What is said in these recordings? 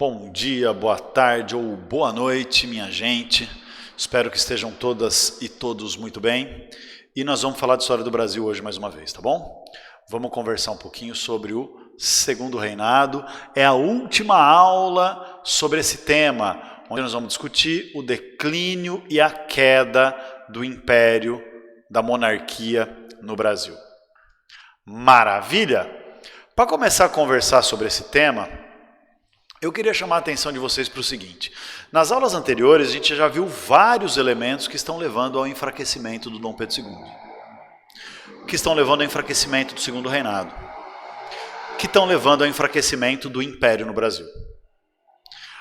Bom dia, boa tarde ou boa noite, minha gente. Espero que estejam todas e todos muito bem. E nós vamos falar de história do Brasil hoje mais uma vez, tá bom? Vamos conversar um pouquinho sobre o Segundo Reinado. É a última aula sobre esse tema, onde nós vamos discutir o declínio e a queda do império, da monarquia no Brasil. Maravilha? Para começar a conversar sobre esse tema, eu queria chamar a atenção de vocês para o seguinte. Nas aulas anteriores, a gente já viu vários elementos que estão levando ao enfraquecimento do Dom Pedro II. Que estão levando ao enfraquecimento do Segundo Reinado. Que estão levando ao enfraquecimento do Império no Brasil.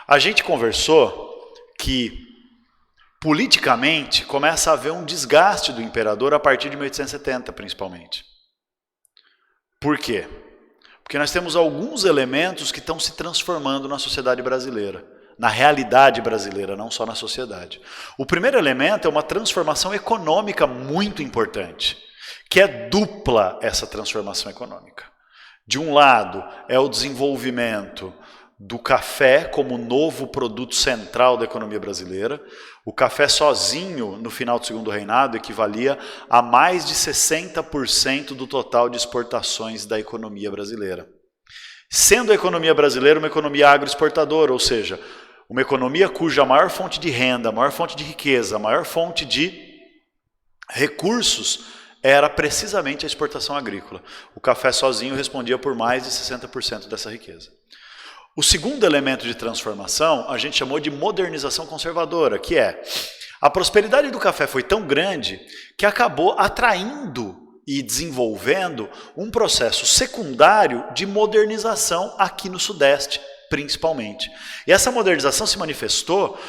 A gente conversou que, politicamente, começa a haver um desgaste do imperador a partir de 1870, principalmente. Por quê? Porque nós temos alguns elementos que estão se transformando na sociedade brasileira, na realidade brasileira, não só na sociedade. O primeiro elemento é uma transformação econômica muito importante, que é dupla essa transformação econômica. De um lado, é o desenvolvimento do café como novo produto central da economia brasileira. O café sozinho, no final do Segundo Reinado, equivalia a mais de 60% do total de exportações da economia brasileira. Sendo a economia brasileira uma economia agroexportadora, ou seja, uma economia cuja maior fonte de renda, maior fonte de riqueza, maior fonte de recursos era precisamente a exportação agrícola. O café sozinho respondia por mais de 60% dessa riqueza. O segundo elemento de transformação a gente chamou de modernização conservadora, que é a prosperidade do café foi tão grande que acabou atraindo e desenvolvendo um processo secundário de modernização aqui no Sudeste, principalmente. E essa modernização se manifestou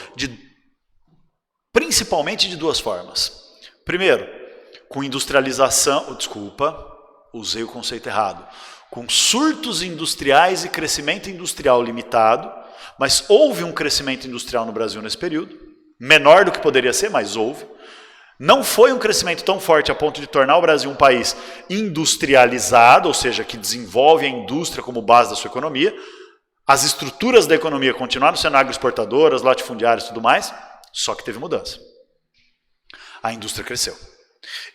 principalmente de duas formas. Primeiro, com industrialização, usei o conceito errado, com surtos industriais e crescimento industrial limitado, mas houve um crescimento industrial no Brasil nesse período, menor do que poderia ser, mas houve. Não foi um crescimento tão forte a ponto de tornar o Brasil um país industrializado, ou seja, que desenvolve a indústria como base da sua economia. As estruturas da economia continuaram sendo agroexportadoras, latifundiárias e tudo mais, só que teve mudança. A indústria cresceu.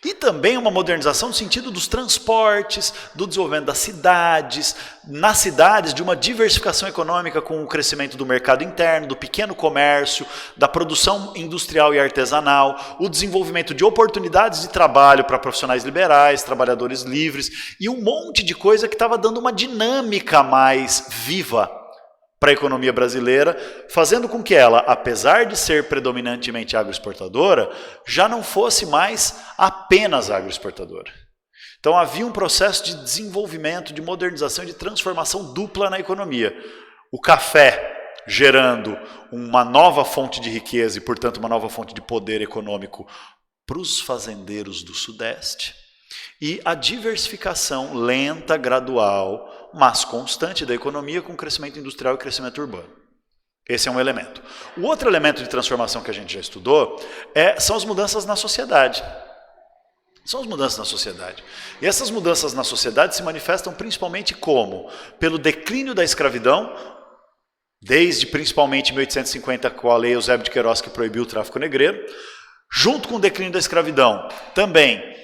E também uma modernização no sentido dos transportes, do desenvolvimento das cidades, nas cidades de uma diversificação econômica com o crescimento do mercado interno, do pequeno comércio, da produção industrial e artesanal, o desenvolvimento de oportunidades de trabalho para profissionais liberais, trabalhadores livres e um monte de coisa que estava dando uma dinâmica mais viva para a economia brasileira, fazendo com que ela, apesar de ser predominantemente agroexportadora, já não fosse mais apenas agroexportadora. Então havia um processo de desenvolvimento, de modernização e de transformação dupla na economia. O café gerando uma nova fonte de riqueza e, portanto, uma nova fonte de poder econômico para os fazendeiros do Sudeste. E a diversificação lenta, gradual, mas constante da economia com crescimento industrial e crescimento urbano. Esse é um elemento. O outro elemento de transformação que a gente já estudou são as mudanças na sociedade. São as mudanças na sociedade. E essas mudanças na sociedade se manifestam principalmente como? Pelo declínio da escravidão, desde principalmente 1850 com a Lei Eusébio de Queiroz que proibiu o tráfico negreiro, junto com o declínio da escravidão, também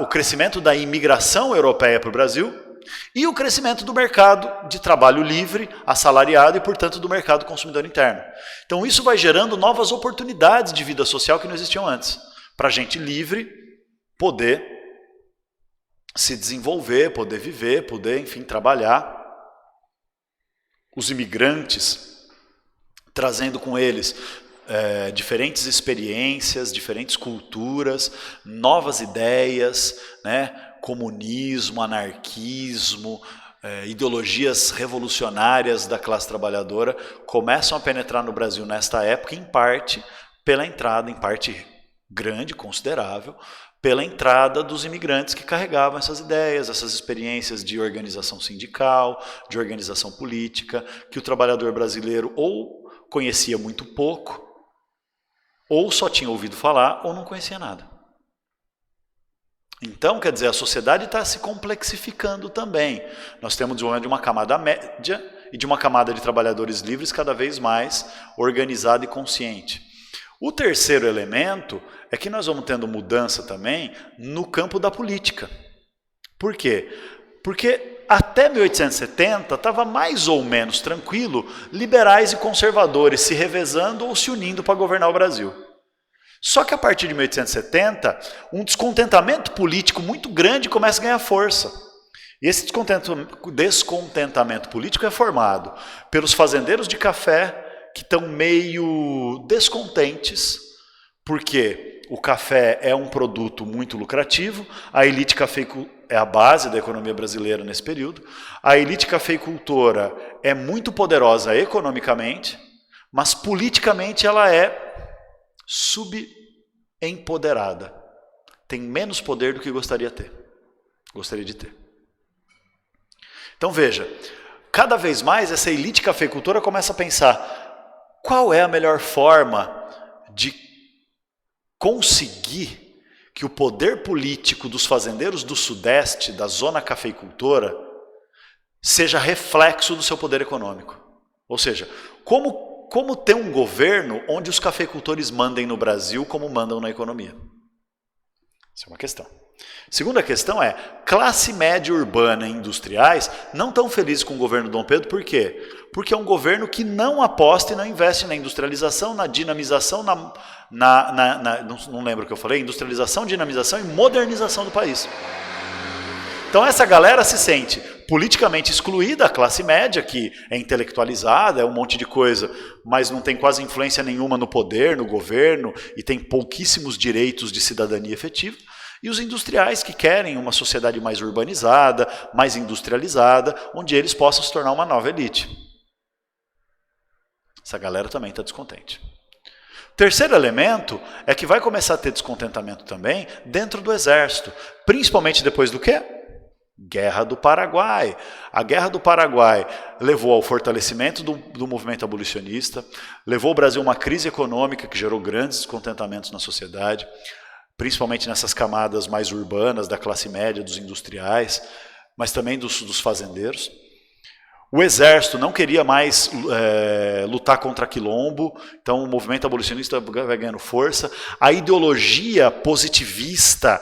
o crescimento da imigração europeia para o Brasil e o crescimento do mercado de trabalho livre, assalariado e, portanto, do mercado consumidor interno. Então, isso vai gerando novas oportunidades de vida social que não existiam antes, para a gente livre poder se desenvolver, poder viver, poder, enfim, trabalhar. Os imigrantes trazendo com eles diferentes experiências, diferentes culturas, novas ideias, né? Comunismo, anarquismo, ideologias revolucionárias da classe trabalhadora começam a penetrar no Brasil nesta época, em parte pela entrada, em parte grande, considerável, pela entrada dos imigrantes que carregavam essas ideias, essas experiências de organização sindical, de organização política, que o trabalhador brasileiro ou conhecia muito pouco, ou só tinha ouvido falar, ou não conhecia nada. Então, quer dizer, a sociedade está se complexificando também. Nós temos o desenvolvimento de uma camada média e de uma camada de trabalhadores livres cada vez mais organizada e consciente. O terceiro elemento é que nós vamos tendo mudança também no campo da política. Por quê? Porque até 1870 estava mais ou menos tranquilo, liberais e conservadores se revezando ou se unindo para governar o Brasil. Só que a partir de 1870, um descontentamento político muito grande começa a ganhar força. E esse descontentamento político é formado pelos fazendeiros de café que estão meio descontentes, porque o café é um produto muito lucrativo, a elite cafeicultora é a base da economia brasileira nesse período, a elite cafeicultora é muito poderosa economicamente, mas politicamente ela é subempoderada. Tem menos poder do que gostaria de ter. Então veja, cada vez mais essa elite cafeicultora começa a pensar qual é a melhor forma de conseguir que o poder político dos fazendeiros do Sudeste, da zona cafeicultora, seja reflexo do seu poder econômico. Ou seja, como ter um governo onde os cafeicultores mandem no Brasil como mandam na economia? Essa é uma questão. Segunda questão é, classe média urbana e industriais não estão felizes com o governo Dom Pedro, por quê? Porque é um governo que não aposta e não investe na industrialização, na dinamização, não lembro o que eu falei, industrialização, dinamização e modernização do país. Então essa galera se sente politicamente excluída, a classe média, que é intelectualizada, é um monte de coisa, mas não tem quase influência nenhuma no poder, no governo, e tem pouquíssimos direitos de cidadania efetiva. E os industriais que querem uma sociedade mais urbanizada, mais industrializada, onde eles possam se tornar uma nova elite. Essa galera também está descontente. O terceiro elemento é que vai começar a ter descontentamento também dentro do exército, principalmente depois do quê? Guerra do Paraguai. A Guerra do Paraguai levou ao fortalecimento do movimento abolicionista, levou o Brasil a uma crise econômica que gerou grandes descontentamentos na sociedade, principalmente nessas camadas mais urbanas, da classe média, dos industriais, mas também dos fazendeiros. O exército não queria mais lutar contra quilombo, então o movimento abolicionista vai ganhando força. A ideologia positivista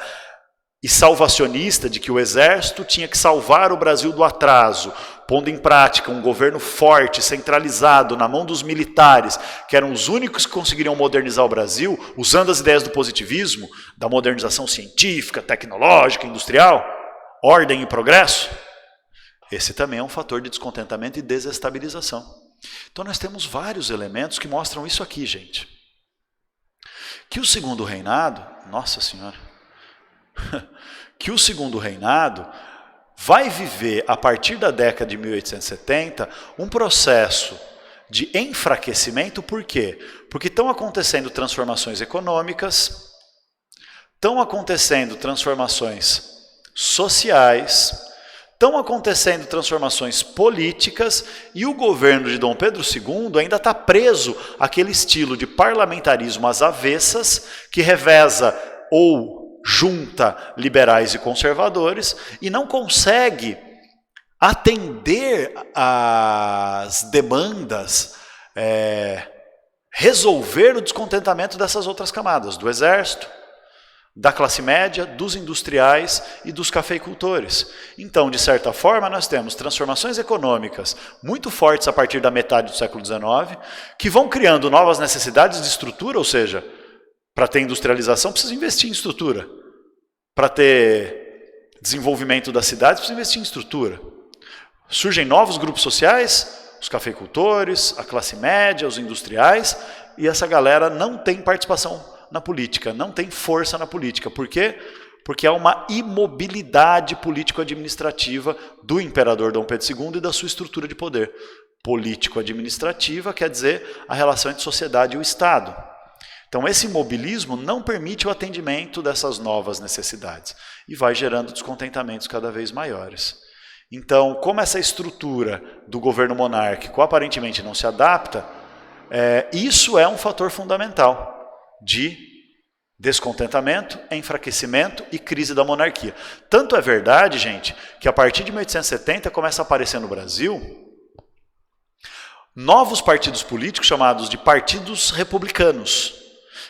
e salvacionista de que o exército tinha que salvar o Brasil do atraso, pondo em prática um governo forte, centralizado, na mão dos militares, que eram os únicos que conseguiriam modernizar o Brasil, usando as ideias do positivismo, da modernização científica, tecnológica, industrial, ordem e progresso. Esse também é um fator de descontentamento e desestabilização. Então nós temos vários elementos que mostram isso aqui, gente. Que o segundo reinado, nossa senhora, que o segundo reinado vai viver, a partir da década de 1870, um processo de enfraquecimento. Por quê? Porque estão acontecendo transformações econômicas, estão acontecendo transformações sociais, estão acontecendo transformações políticas, e o governo de Dom Pedro II ainda está preso àquele estilo de parlamentarismo às avessas, que reveza ou junta liberais e conservadores, e não consegue atender às demandas, resolver o descontentamento dessas outras camadas, do exército, da classe média, dos industriais e dos cafeicultores. Então, de certa forma, nós temos transformações econômicas muito fortes a partir da metade do século XIX, que vão criando novas necessidades de estrutura, ou seja, para ter industrialização, precisa investir em estrutura. Para ter desenvolvimento das cidades, precisa investir em estrutura. Surgem novos grupos sociais, os cafeicultores, a classe média, os industriais, e essa galera não tem participação na política, não tem força na política. Por quê? Porque há uma imobilidade político-administrativa do imperador Dom Pedro II e da sua estrutura de poder. Político-administrativa quer dizer a relação entre sociedade e o Estado. Então esse imobilismo não permite o atendimento dessas novas necessidades e vai gerando descontentamentos cada vez maiores. Então, como essa estrutura do governo monárquico aparentemente não se adapta, isso é um fator fundamental de descontentamento, enfraquecimento e crise da monarquia. Tanto é verdade, gente, que a partir de 1870 começa a aparecer no Brasil novos partidos políticos chamados de partidos republicanos,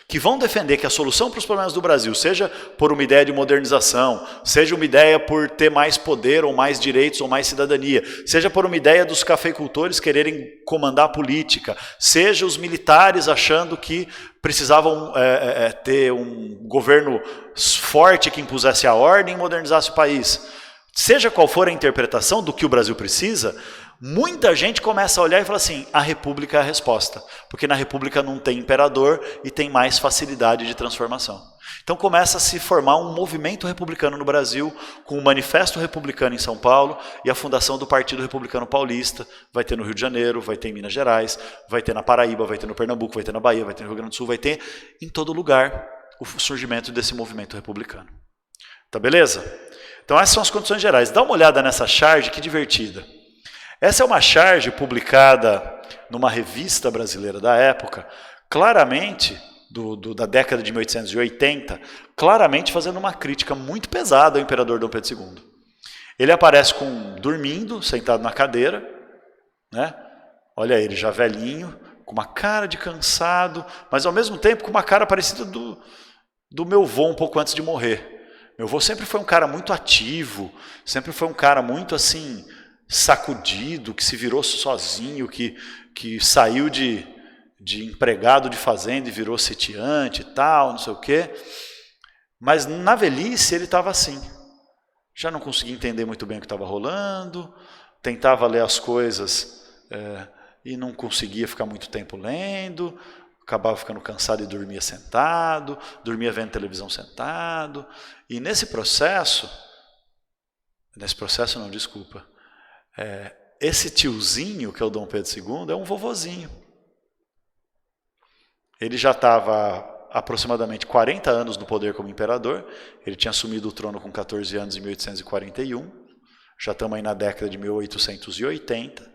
que vão defender que a solução para os problemas do Brasil, seja por uma ideia de modernização, seja uma ideia por ter mais poder ou mais direitos ou mais cidadania, seja por uma ideia dos cafeicultores quererem comandar a política, seja os militares achando que precisavam ter um governo forte que impusesse a ordem e modernizasse o país. Seja qual for a interpretação do que o Brasil precisa, muita gente começa a olhar e fala assim, a república é a resposta, porque na república não tem imperador e tem mais facilidade de transformação. Então começa a se formar um movimento republicano no Brasil, com o Manifesto Republicano em São Paulo e a fundação do Partido Republicano Paulista. Vai ter no Rio de Janeiro, vai ter em Minas Gerais, vai ter na Paraíba, vai ter no Pernambuco, vai ter na Bahia, vai ter no Rio Grande do Sul, vai ter em todo lugar o surgimento desse movimento republicano. Tá beleza? Então essas são as condições gerais. Dá uma olhada nessa charge, que divertida. Essa é uma charge publicada numa revista brasileira da época, claramente, da década de 1880, claramente fazendo uma crítica muito pesada ao imperador Dom Pedro II. Ele aparece dormindo, sentado na cadeira, né? Olha ele já velhinho, com uma cara de cansado, mas ao mesmo tempo com uma cara parecida do meu avô um pouco antes de morrer. Meu avô sempre foi um cara muito ativo, sempre foi um cara muito assim, sacudido, que se virou sozinho, que saiu de empregado de fazenda e virou sitiante e tal, não sei o quê. Mas na velhice ele estava assim. Já não conseguia entender muito bem o que estava rolando, tentava ler as coisas e não conseguia ficar muito tempo lendo, acabava ficando cansado e dormia sentado, dormia vendo televisão sentado. E nesse processo não, desculpa, esse tiozinho, que é o Dom Pedro II, é um vovozinho. Ele já estava aproximadamente 40 anos no poder como imperador, ele tinha assumido o trono com 14 anos em 1841, já estamos aí na década de 1880.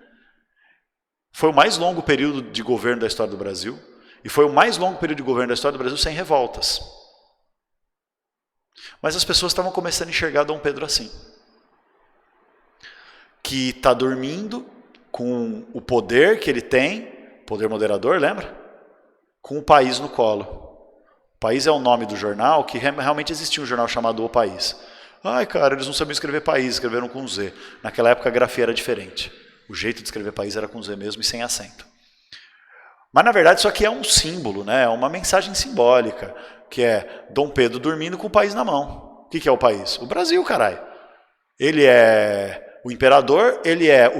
Foi o mais longo período de governo da história do Brasil, e foi o mais longo período de governo da história do Brasil sem revoltas. Mas as pessoas estavam começando a enxergar Dom Pedro assim, que está dormindo com o poder que ele tem, poder moderador, lembra? Com o país no colo. O País é o nome do jornal, que realmente existia um jornal chamado O País. Ai, cara, eles não sabiam escrever país, escreveram com Z. Naquela época a grafia era diferente. O jeito de escrever país era com Z mesmo e sem acento. Mas na verdade isso aqui é um símbolo, né? É uma mensagem simbólica, que é Dom Pedro dormindo com o país na mão. O que é o país? O Brasil, caralho. Ele é o imperador, ele é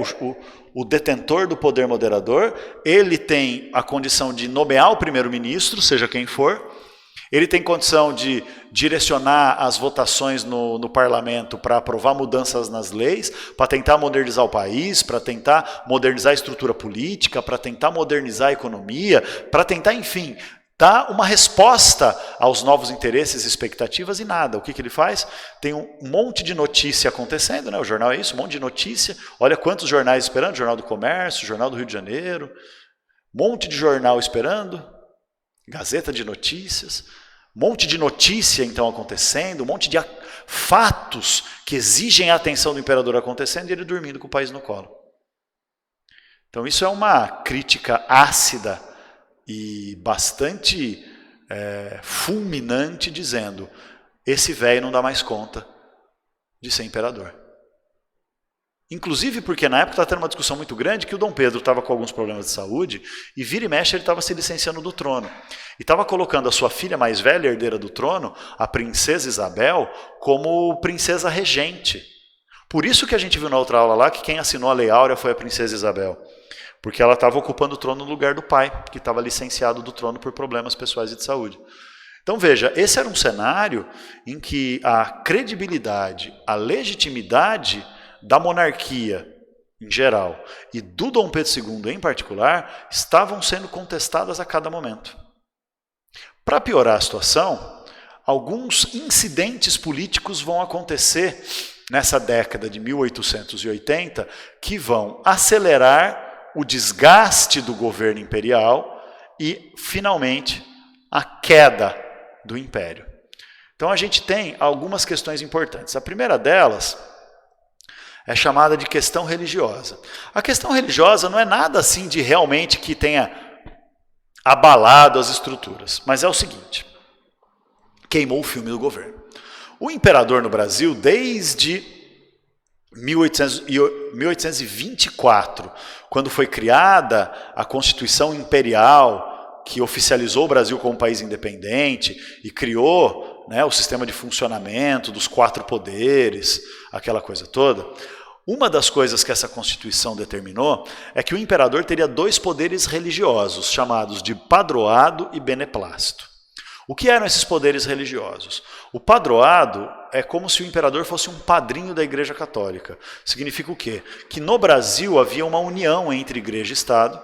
o detentor do poder moderador, ele tem a condição de nomear o primeiro-ministro, seja quem for, ele tem condição de direcionar as votações no parlamento para aprovar mudanças nas leis, para tentar modernizar o país, para tentar modernizar a estrutura política, para tentar modernizar a economia, para tentar, enfim, dar uma resposta aos novos interesses e expectativas e nada. O que ele faz? Tem um monte de notícia acontecendo, né? O jornal é isso, um monte de notícia. Olha quantos jornais esperando, Jornal do Comércio, Jornal do Rio de Janeiro, um monte de jornal esperando, Gazeta de Notícias, um monte de notícia então acontecendo, um monte de fatos que exigem a atenção do imperador acontecendo e ele dormindo com o país no colo. Então isso é uma crítica ácida e bastante fulminante, dizendo: esse velho não dá mais conta de ser imperador. Inclusive porque na época estava tendo uma discussão muito grande que o Dom Pedro estava com alguns problemas de saúde e vira e mexe ele estava se licenciando do trono. E estava colocando a sua filha mais velha, herdeira do trono, a princesa Isabel, como princesa regente. Por isso que a gente viu na outra aula lá que quem assinou a Lei Áurea foi a princesa Isabel. Porque ela estava ocupando o trono no lugar do pai, que estava licenciado do trono por problemas pessoais e de saúde. Então veja, esse era um cenário em que a credibilidade, a legitimidade da monarquia em geral e do Dom Pedro II em particular estavam sendo contestadas a cada momento. Para piorar a situação, alguns incidentes políticos vão acontecer nessa década de 1880 que vão acelerar o desgaste do governo imperial e, finalmente, a queda do império. Então a gente tem algumas questões importantes. A primeira delas É chamada de questão religiosa. A questão religiosa não é nada assim de realmente que tenha abalado as estruturas, mas é o seguinte: queimou o filme do governo. O imperador no Brasil, desde 1824, quando foi criada a Constituição Imperial, que oficializou o Brasil como um país independente e criou, né, o sistema de funcionamento dos 4 poderes, aquela coisa toda, uma das coisas que essa Constituição determinou é que o imperador teria 2 poderes religiosos, chamados de padroado e beneplácito. O que eram esses poderes religiosos? O padroado é como se o imperador fosse um padrinho da Igreja Católica. Significa o quê? Que no Brasil havia uma união entre Igreja e Estado.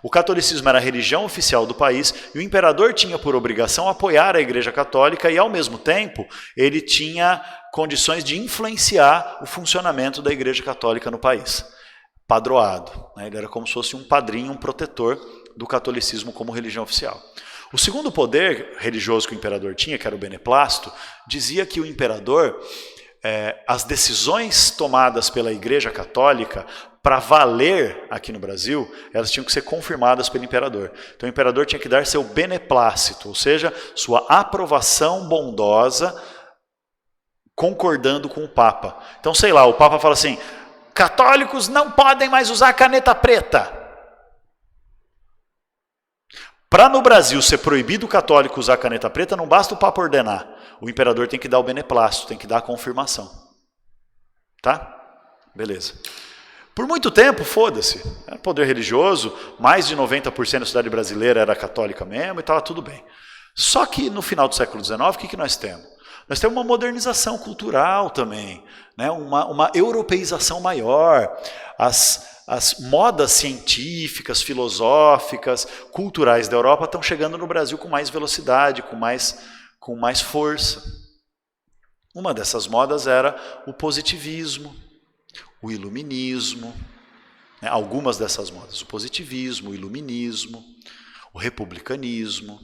O catolicismo era a religião oficial do país e o imperador tinha por obrigação apoiar a Igreja Católica e, ao mesmo tempo, ele tinha condições de influenciar o funcionamento da Igreja Católica no país. Padroado, né? Ele era como se fosse um padrinho, um protetor do catolicismo como religião oficial. O segundo poder religioso que o imperador tinha, que era o beneplácito, dizia que o imperador, as decisões tomadas pela Igreja Católica, para valer aqui no Brasil, elas tinham que ser confirmadas pelo imperador. Então o imperador tinha que dar seu beneplácito, ou seja, sua aprovação bondosa, concordando com o Papa. Então, sei lá, o Papa fala assim: católicos não podem mais usar caneta preta. Para no Brasil ser proibido o católico usar caneta preta, não basta o Papa ordenar. O imperador tem que dar o beneplácito, tem que dar a confirmação. Tá? Beleza. Por muito tempo, foda-se. Era poder religioso, mais de 90% da sociedade brasileira era católica mesmo e estava tudo bem. Só que no final do século XIX, o que nós temos? Nós temos uma modernização cultural também, né? uma europeização maior. As modas científicas, filosóficas, culturais da Europa estão chegando no Brasil com mais velocidade, com mais força. Uma dessas modas era o positivismo, o iluminismo, né? Algumas dessas modas: o positivismo, o iluminismo, o republicanismo,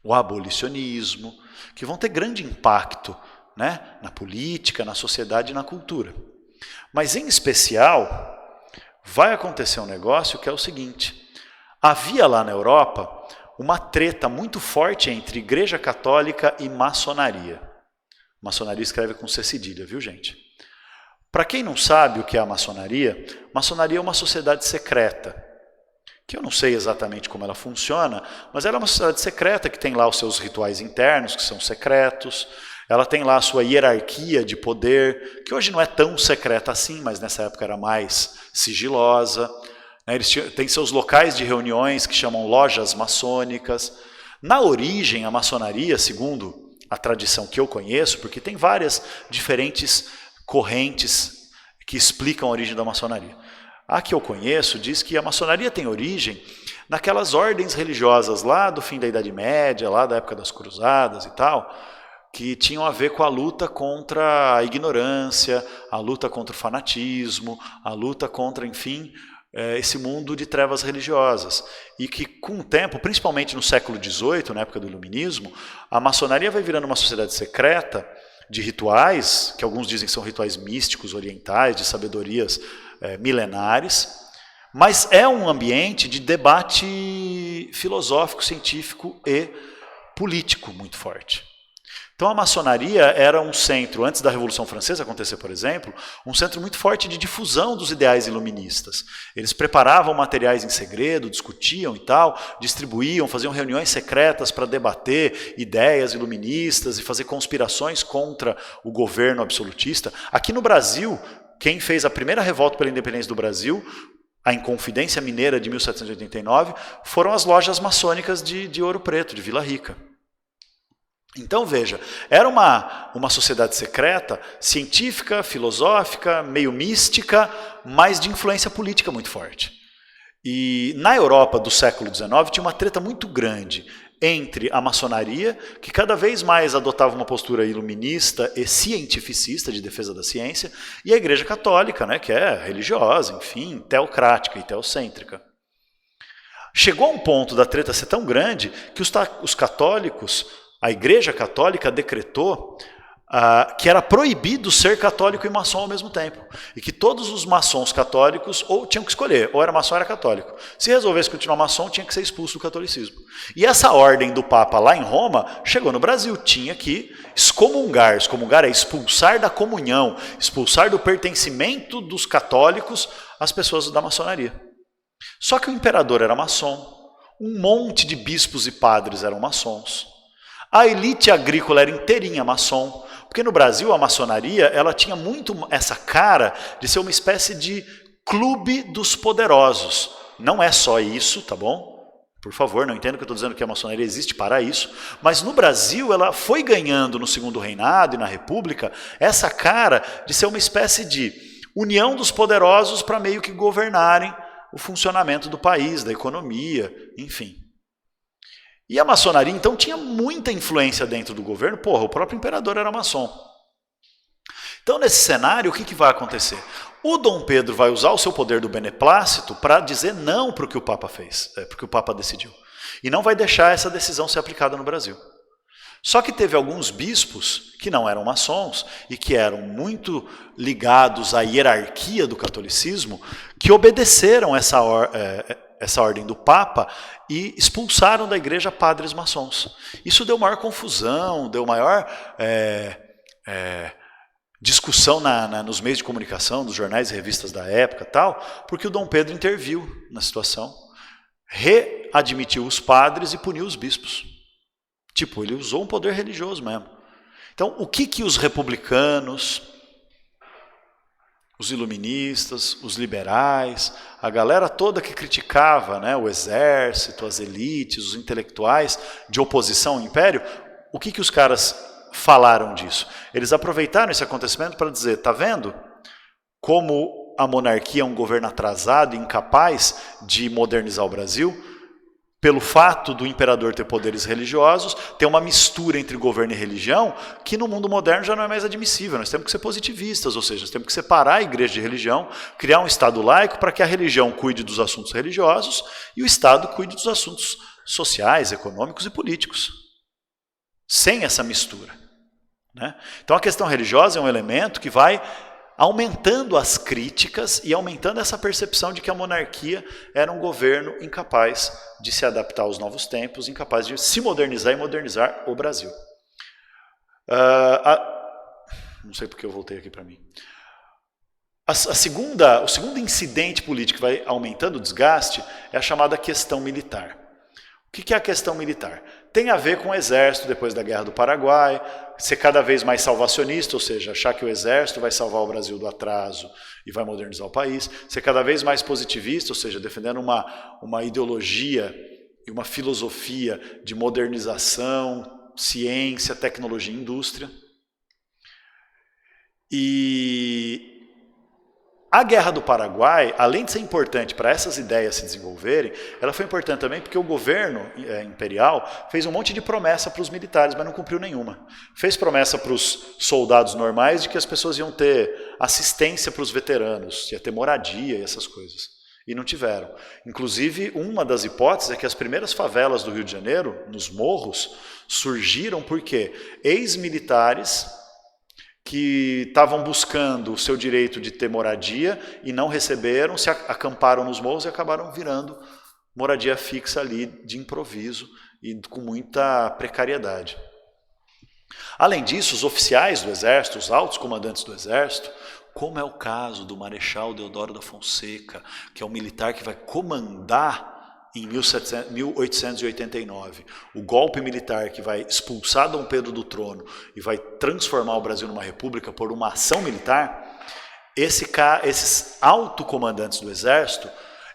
o abolicionismo, que vão ter grande impacto, né, na política, na sociedade e na cultura. Mas, em especial, vai acontecer um negócio que é o seguinte: havia lá na Europa uma treta muito forte entre Igreja Católica e maçonaria. Maçonaria escreve com C cedilha, viu, gente? Para quem não sabe o que é a maçonaria é uma sociedade secreta, que eu não sei exatamente como ela funciona, mas ela é uma sociedade secreta que tem lá os seus rituais internos, que são secretos. Ela tem lá a sua hierarquia de poder, que hoje não é tão secreta assim, mas nessa época era mais sigilosa. Eles têm seus locais de reuniões que chamam lojas maçônicas. Na origem, a maçonaria, segundo a tradição que eu conheço, porque tem várias diferentes correntes que explicam a origem da maçonaria. A que eu conheço diz que a maçonaria tem origem naquelas ordens religiosas lá do fim da Idade Média, lá da época das cruzadas e tal, que tinham a ver com a luta contra a ignorância, a luta contra o fanatismo, a luta contra, enfim, esse mundo de trevas religiosas. E que, com o tempo, principalmente no século XVIII, na época do Iluminismo, a maçonaria vai virando uma sociedade secreta de rituais, que alguns dizem que são rituais místicos, orientais, de sabedorias milenares, mas é um ambiente de debate filosófico, científico e político muito forte. Então a maçonaria era um centro, antes da Revolução Francesa acontecer, por exemplo, um centro muito forte de difusão dos ideais iluministas. Eles preparavam materiais em segredo, discutiam e tal, distribuíam, faziam reuniões secretas para debater ideias iluministas e fazer conspirações contra o governo absolutista. Aqui no Brasil, quem fez a primeira revolta pela independência do Brasil, a Inconfidência Mineira de 1789, foram as lojas maçônicas de Ouro Preto, de Vila Rica. Então, veja, era uma sociedade secreta, científica, filosófica, meio mística, mas de influência política muito forte. E na Europa do século XIX tinha uma treta muito grande entre a maçonaria, que cada vez mais adotava uma postura iluminista e cientificista, de defesa da ciência, e a Igreja Católica, né, que é religiosa, enfim, teocrática e teocêntrica. Chegou a um ponto da treta ser tão grande que os católicos, a Igreja Católica decretou que era proibido ser católico e maçom ao mesmo tempo. E que todos os maçons católicos ou tinham que escolher, ou era maçom ou era católico. Se resolvesse continuar maçom, tinha que ser expulso do catolicismo. E essa ordem do Papa lá em Roma chegou no Brasil, tinha que excomungar. Excomungar é expulsar da comunhão, expulsar do pertencimento dos católicos as pessoas da maçonaria. Só que o imperador era maçom, um monte de bispos e padres eram maçons, a elite agrícola era inteirinha maçom, porque no Brasil a maçonaria ela tinha muito essa cara de ser uma espécie de clube dos poderosos. Não é só isso, tá bom? Por favor, não entendo que eu estou dizendo que a maçonaria existe para isso, mas no Brasil ela foi ganhando no Segundo Reinado e na República essa cara de ser uma espécie de união dos poderosos para meio que governarem o funcionamento do país, da economia, enfim. E a maçonaria, então, tinha muita influência dentro do governo. Porra, o próprio imperador era maçom. Então, nesse cenário, o que vai acontecer? O Dom Pedro vai usar o seu poder do beneplácito para dizer não para o que o Papa fez, para o que o Papa decidiu. E não vai deixar essa decisão ser aplicada no Brasil. Só que teve alguns bispos que não eram maçons e que eram muito ligados à hierarquia do catolicismo, que obedeceram essa ordem do Papa e expulsaram da igreja padres maçons. Isso deu maior confusão, deu maior discussão nos meios de comunicação, dos jornais e revistas da época, tal, porque o Dom Pedro interviu na situação, readmitiu os padres e puniu os bispos. Tipo, ele usou um poder religioso mesmo. Então, o que os republicanos, os iluministas, os liberais, a galera toda que criticava, né, o exército, as elites, os intelectuais de oposição ao império, o que os caras falaram disso? Eles aproveitaram esse acontecimento para dizer, tá vendo como a monarquia é um governo atrasado, incapaz de modernizar o Brasil? Pelo fato do imperador ter poderes religiosos, tem uma mistura entre governo e religião que no mundo moderno já não é mais admissível. Nós temos que ser positivistas, ou seja, nós temos que separar a igreja de religião, criar um Estado laico para que a religião cuide dos assuntos religiosos e o Estado cuide dos assuntos sociais, econômicos e políticos. Sem essa mistura, né? Então a questão religiosa é um elemento que vai aumentando as críticas e aumentando essa percepção de que a monarquia era um governo incapaz de se adaptar aos novos tempos, incapaz de se modernizar e modernizar o Brasil. Não sei porque eu voltei aqui para mim. O segundo incidente político que vai aumentando o desgaste é a chamada questão militar. O que é a questão militar? Tem a ver com o exército depois da Guerra do Paraguai, ser cada vez mais salvacionista, ou seja, achar que o exército vai salvar o Brasil do atraso e vai modernizar o país, ser cada vez mais positivista, ou seja, defendendo uma ideologia e uma filosofia de modernização, ciência, tecnologia e indústria. E a Guerra do Paraguai, além de ser importante para essas ideias se desenvolverem, ela foi importante também porque o governo imperial fez um monte de promessa para os militares, mas não cumpriu nenhuma. Fez promessa para os soldados normais de que as pessoas iam ter assistência para os veteranos, ia ter moradia e essas coisas. E não tiveram. Inclusive, uma das hipóteses é que as primeiras favelas do Rio de Janeiro, nos morros, surgiram porque ex-militares que estavam buscando o seu direito de ter moradia e não receberam, se acamparam nos morros e acabaram virando moradia fixa ali de improviso e com muita precariedade. Além disso, os oficiais do exército, os altos comandantes do exército, como é o caso do Marechal Deodoro da Fonseca, que é um militar que vai comandar em 1889, o golpe militar que vai expulsar Dom Pedro do trono e vai transformar o Brasil numa república por uma ação militar, esses alto-comandantes do exército,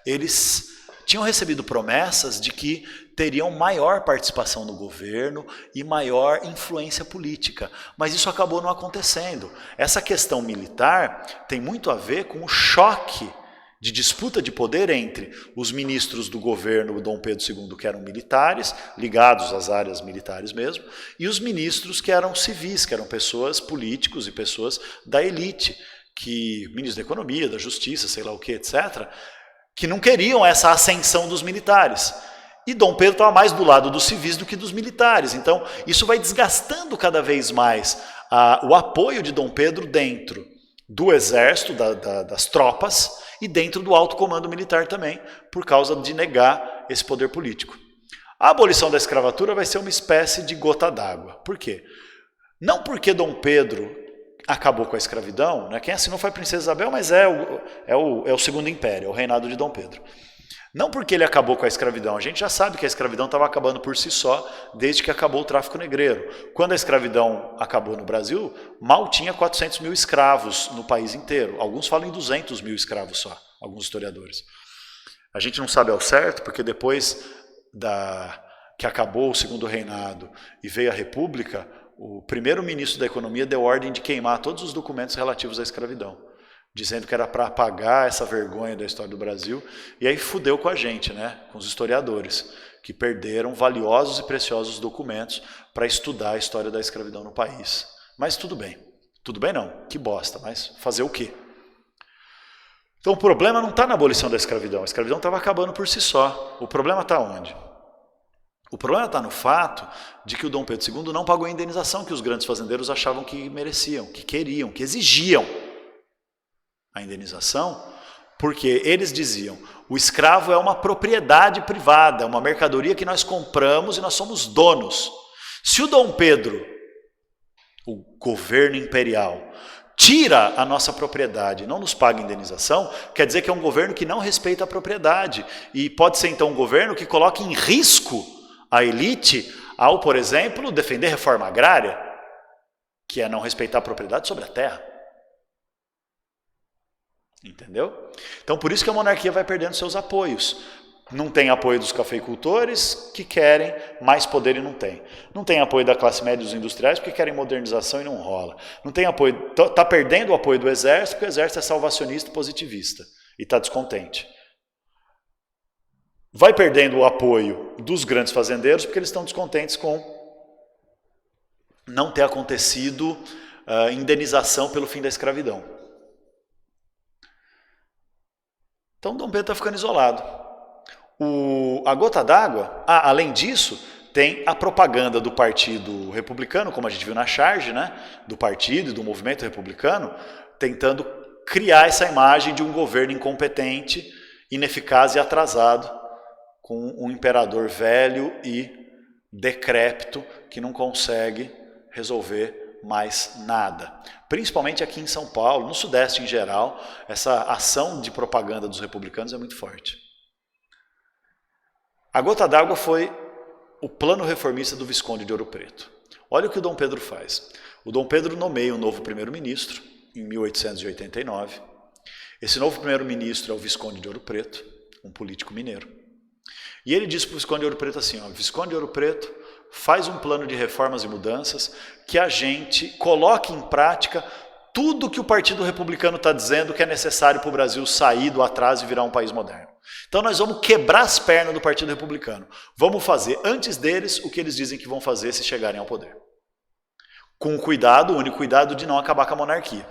eles tinham recebido promessas de que teriam maior participação no governo e maior influência política, mas isso acabou não acontecendo. Essa questão militar tem muito a ver com o choque de disputa de poder entre os ministros do governo Dom Pedro II, que eram militares, ligados às áreas militares mesmo, e os ministros que eram civis, que eram pessoas políticos e pessoas da elite, ministros da economia, da justiça, sei lá o que, etc., que não queriam essa ascensão dos militares. E Dom Pedro estava mais do lado dos civis do que dos militares. Então, isso vai desgastando cada vez mais o apoio de Dom Pedro dentro do exército, das tropas, e dentro do alto comando militar também, por causa de negar esse poder político. A abolição da escravatura vai ser uma espécie de gota d'água. Por quê? Não porque Dom Pedro acabou com a escravidão, né? Quem assinou foi a princesa Isabel, mas é o Segundo Império, é o reinado de Dom Pedro. Não porque ele acabou com a escravidão, a gente já sabe que a escravidão estava acabando por si só, desde que acabou o tráfico negreiro. Quando a escravidão acabou no Brasil, mal tinha 400 mil escravos no país inteiro. Alguns falam em 200 mil escravos só, alguns historiadores. A gente não sabe ao certo, porque depois que acabou o Segundo Reinado e veio a República, o primeiro-ministro da Economia deu ordem de queimar todos os documentos relativos à escravidão, dizendo que era para apagar essa vergonha da história do Brasil, e aí fudeu com a gente, né? Com os historiadores, que perderam valiosos e preciosos documentos para estudar a história da escravidão no país. Mas tudo bem não, que bosta, mas fazer o quê? Então o problema não está na abolição da escravidão, a escravidão estava acabando por si só. O problema está onde? O problema está no fato de que o Dom Pedro II não pagou a indenização que os grandes fazendeiros achavam que mereciam, que queriam, que exigiam a indenização, porque eles diziam: o escravo é uma propriedade privada, é uma mercadoria que nós compramos e nós somos donos. Se o Dom Pedro, o governo imperial, tira a nossa propriedade e não nos paga indenização, quer dizer que é um governo que não respeita a propriedade, e pode ser então um governo que coloque em risco a elite ao, por exemplo, defender reforma agrária, que é não respeitar a propriedade sobre a terra. Entendeu? Então por isso que a monarquia vai perdendo seus apoios. Não tem apoio dos cafeicultores, que querem mais poder e não tem. Não tem apoio da classe média dos industriais, porque querem modernização e não rola. Não tem apoio, está perdendo o apoio do exército, porque o exército é salvacionista e positivista e está descontente. Vai perdendo o apoio dos grandes fazendeiros, porque eles estão descontentes com não ter acontecido indenização pelo fim da escravidão. Então Dom Pedro está ficando isolado. A gota d'água, além disso, tem a propaganda do Partido Republicano, como a gente viu na charge, né, do partido e do movimento republicano, tentando criar essa imagem de um governo incompetente, ineficaz e atrasado, com um imperador velho e decrépito que não consegue resolver mais nada. Principalmente aqui em São Paulo, no Sudeste em geral, essa ação de propaganda dos republicanos é muito forte. A gota d'água foi o plano reformista do Visconde de Ouro Preto. Olha o que o Dom Pedro faz. O Dom Pedro nomeia um novo primeiro-ministro, em 1889. Esse novo primeiro-ministro é o Visconde de Ouro Preto, um político mineiro. E ele diz para o Visconde de Ouro Preto assim: Visconde de Ouro Preto, faz um plano de reformas e mudanças que a gente coloque em prática tudo que o Partido Republicano está dizendo que é necessário para o Brasil sair do atraso e virar um país moderno. Então nós vamos quebrar as pernas do Partido Republicano. Vamos fazer antes deles o que eles dizem que vão fazer se chegarem ao poder. Com cuidado, o único cuidado de não acabar com a monarquia,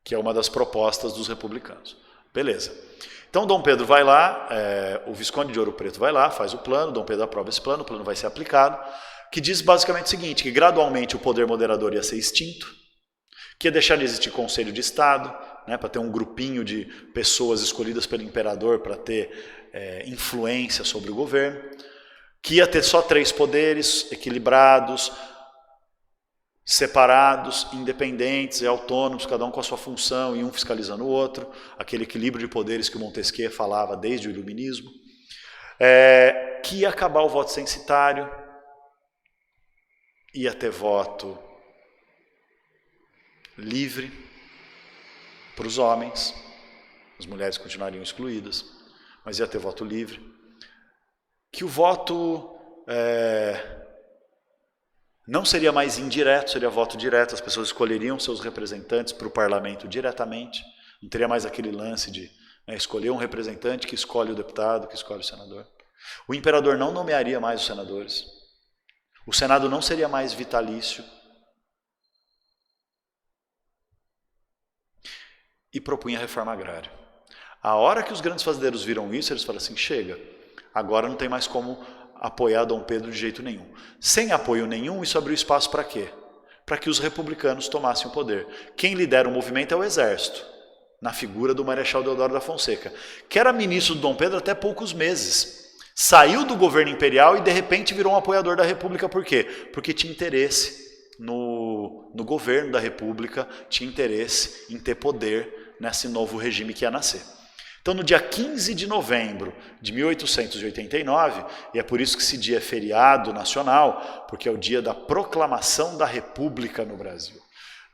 que é uma das propostas dos republicanos. Beleza. Então Dom Pedro vai lá, o Visconde de Ouro Preto vai lá, faz o plano, Dom Pedro aprova esse plano, o plano vai ser aplicado, que diz basicamente o seguinte, que gradualmente o poder moderador ia ser extinto, que ia deixar de existir Conselho de Estado, né, para ter um grupinho de pessoas escolhidas pelo imperador para ter influência sobre o governo, que ia ter só 3 poderes equilibrados, separados, independentes e autônomos, cada um com a sua função e um fiscalizando o outro, aquele equilíbrio de poderes que o Montesquieu falava desde o Iluminismo, que ia acabar o voto censitário, ia ter voto livre para os homens, as mulheres continuariam excluídas, mas ia ter voto livre, que o voto não seria mais indireto, seria voto direto, as pessoas escolheriam seus representantes para o parlamento diretamente, não teria mais aquele lance de escolher um representante que escolhe o deputado, que escolhe o senador. O imperador não nomearia mais os senadores, o Senado não seria mais vitalício, e propunha a reforma agrária. A hora que os grandes fazendeiros viram isso, eles falaram assim, chega, agora não tem mais como apoiar Dom Pedro de jeito nenhum. Sem apoio nenhum, isso abriu espaço para quê? para que os republicanos tomassem o poder. Quem lidera o movimento é o exército, na figura do Marechal Deodoro da Fonseca, que era ministro do Dom Pedro até poucos meses. Saiu do governo imperial e de repente virou um apoiador da República. Por quê? Porque tinha interesse no governo da República, tinha interesse em ter poder nesse novo regime que ia nascer. Então, no dia 15 de novembro de 1889, e é por isso que esse dia é feriado nacional, porque é o dia da proclamação da República no Brasil.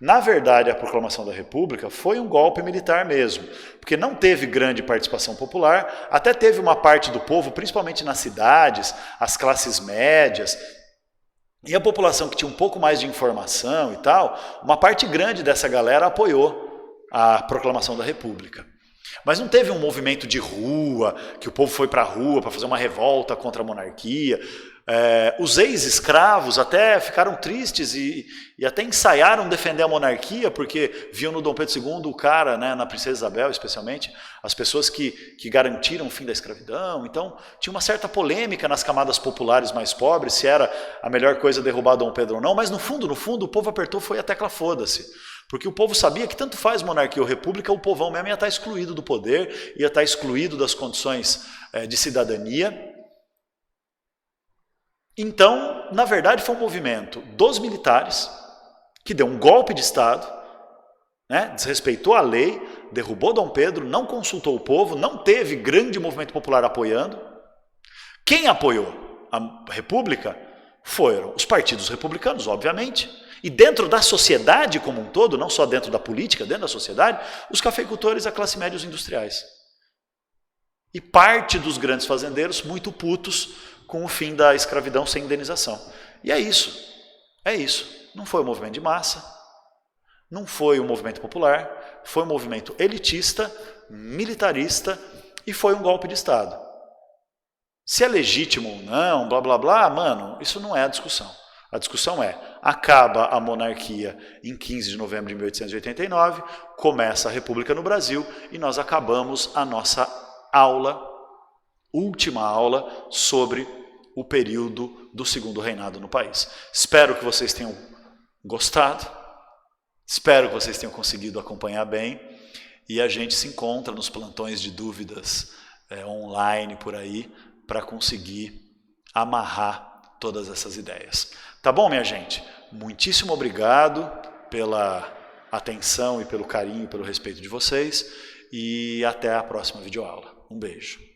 Na verdade, a proclamação da República foi um golpe militar mesmo, porque não teve grande participação popular, até teve uma parte do povo, principalmente nas cidades, as classes médias, e a população que tinha um pouco mais de informação e tal, uma parte grande dessa galera apoiou a proclamação da República. Mas não teve um movimento de rua, que o povo foi para a rua para fazer uma revolta contra a monarquia. Os ex-escravos até ficaram tristes e até ensaiaram defender a monarquia, porque viam no Dom Pedro II o cara, né, na Princesa Isabel especialmente, as pessoas que garantiram o fim da escravidão. Então tinha uma certa polêmica nas camadas populares mais pobres, se era a melhor coisa derrubar Dom Pedro ou não, mas no fundo o povo apertou foi a tecla foda-se. Porque o povo sabia que tanto faz monarquia ou república, o povão mesmo ia estar excluído do poder, ia estar excluído das condições de cidadania. Então, na verdade, foi um movimento dos militares, que deu um golpe de Estado, né, desrespeitou a lei, derrubou Dom Pedro, não consultou o povo, não teve grande movimento popular apoiando. Quem apoiou a República foram os partidos republicanos, obviamente, e dentro da sociedade como um todo, não só dentro da política, dentro da sociedade, os cafeicultores, a classe média e os industriais. E parte dos grandes fazendeiros muito putos com o fim da escravidão sem indenização. E é isso. Não foi um movimento de massa, não foi um movimento popular, foi um movimento elitista, militarista e foi um golpe de Estado. Se é legítimo ou não, blá blá blá, mano, isso não é a discussão. A discussão é, acaba a monarquia em 15 de novembro de 1889, começa a República no Brasil e nós acabamos a nossa última aula sobre o período do Segundo Reinado no país. Espero que vocês tenham gostado, espero que vocês tenham conseguido acompanhar bem e a gente se encontra nos plantões de dúvidas online por aí para conseguir amarrar todas essas ideias. Tá bom, minha gente? Muitíssimo obrigado pela atenção e pelo carinho, pelo respeito de vocês e até a próxima videoaula. Um beijo.